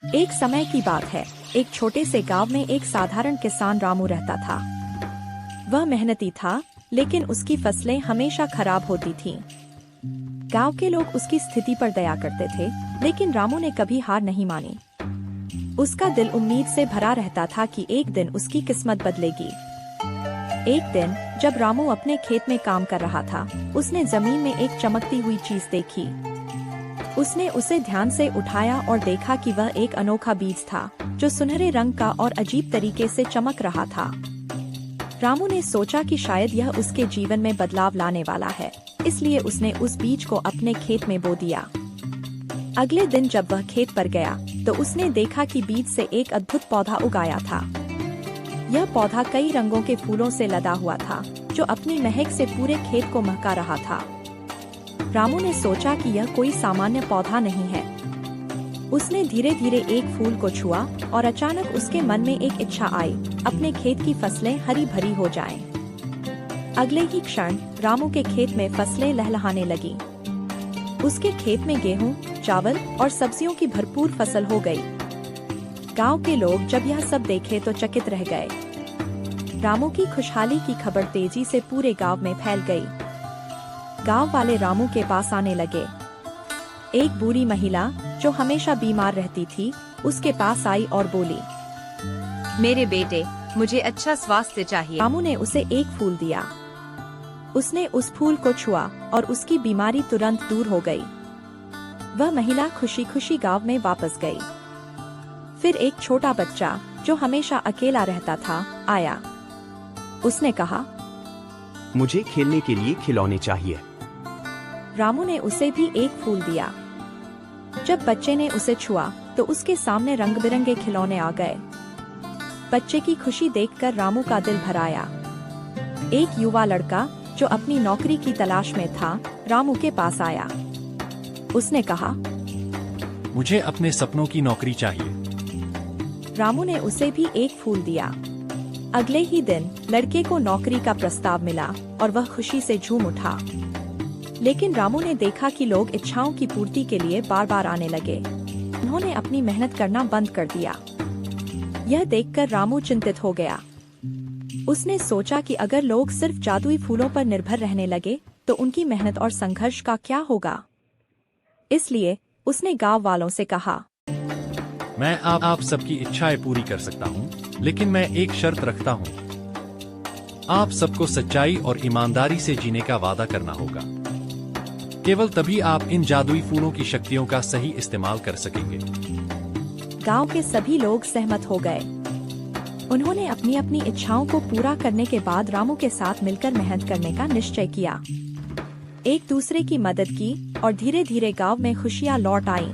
एक समय की बात है। एक छोटे से गांव में एक साधारण किसान रामू रहता था। वह मेहनती था, लेकिन उसकी फसलें हमेशा खराब होती थीं। गांव के लोग उसकी स्थिति पर दया करते थे, लेकिन रामू ने कभी हार नहीं मानी। उसका दिल उम्मीद से भरा रहता था कि एक दिन उसकी किस्मत बदलेगी। एक दिन जब रामू अपने खेत में काम कर रहा था, उसने जमीन में एक चमकती हुई चीज देखी। उसने उसे ध्यान से उठाया और देखा कि वह एक अनोखा बीज था, जो सुनहरे रंग का और अजीब तरीके से चमक रहा था। रामू ने सोचा कि शायद यह उसके जीवन में बदलाव लाने वाला है, इसलिए उसने उस बीज को अपने खेत में बो दिया। अगले दिन जब वह खेत पर गया, तो उसने देखा कि बीज से एक अद्भुत पौधा उगाया था। यह पौधा कई रंगों के फूलों से लदा हुआ था, जो अपनी महक से पूरे खेत को महका रहा था। रामू ने सोचा कि यह कोई सामान्य पौधा नहीं है। उसने धीरे धीरे एक फूल को छुआ और अचानक उसके मन में एक इच्छा आई, अपने खेत की फसलें हरी भरी हो जाएं। अगले ही क्षण रामू के खेत में फसलें लहलहाने लगी। उसके खेत में गेहूं, चावल और सब्जियों की भरपूर फसल हो गई। गांव के लोग जब यह सब देखे तो चकित रह गए। रामू की खुशहाली की खबर तेजी से पूरे गांव में फैल गई। गांव वाले रामू के पास आने लगे। एक बूढ़ी महिला जो हमेशा बीमार रहती थी, उसके पास आई और बोली, मेरे बेटे, मुझे अच्छा स्वास्थ्य चाहिए। रामू ने उसे एक फूल दिया। उसने उस फूल को छुआ और उसकी बीमारी तुरंत दूर हो गई। वह महिला खुशी खुशी गांव में वापस गई। फिर एक छोटा बच्चा जो हमेशा अकेला रहता था, आया। उसने कहा, मुझे खेलने के लिए खिलौने चाहिए। रामू ने उसे भी एक फूल दिया। जब बच्चे ने उसे छुआ तो उसके सामने रंग बिरंगे खिलौने आ गए। बच्चे की खुशी देखकर रामू का दिल भर आया। एक युवा लड़का जो अपनी नौकरी की तलाश में था, रामू के पास आया। उसने कहा, मुझे अपने सपनों की नौकरी चाहिए। रामू ने उसे भी एक फूल दिया। अगले ही दिन लड़के को नौकरी का प्रस्ताव मिला और वह खुशी से झूम उठा। लेकिन रामू ने देखा कि लोग इच्छाओं की पूर्ति के लिए बार बार आने लगे। उन्होंने अपनी मेहनत करना बंद कर दिया। यह देखकर रामू चिंतित हो गया। उसने सोचा कि अगर लोग सिर्फ जादुई फूलों पर निर्भर रहने लगे, तो उनकी मेहनत और संघर्ष का क्या होगा। इसलिए उसने गांव वालों से कहा, मैं आप सबकी इच्छाएं पूरी कर सकता हूँ, लेकिन मैं एक शर्त रखता हूँ। आप सबको सच्चाई और ईमानदारी से जीने का वादा करना होगा। केवल तभी आप इन जादुई फूलों की शक्तियों का सही इस्तेमाल कर सकेंगे। गांव के सभी लोग सहमत हो गए। उन्होंने अपनी अपनी इच्छाओं को पूरा करने के बाद रामू के साथ मिलकर मेहनत करने का निश्चय किया। एक दूसरे की मदद की और धीरे धीरे गांव में खुशियां लौट आईं।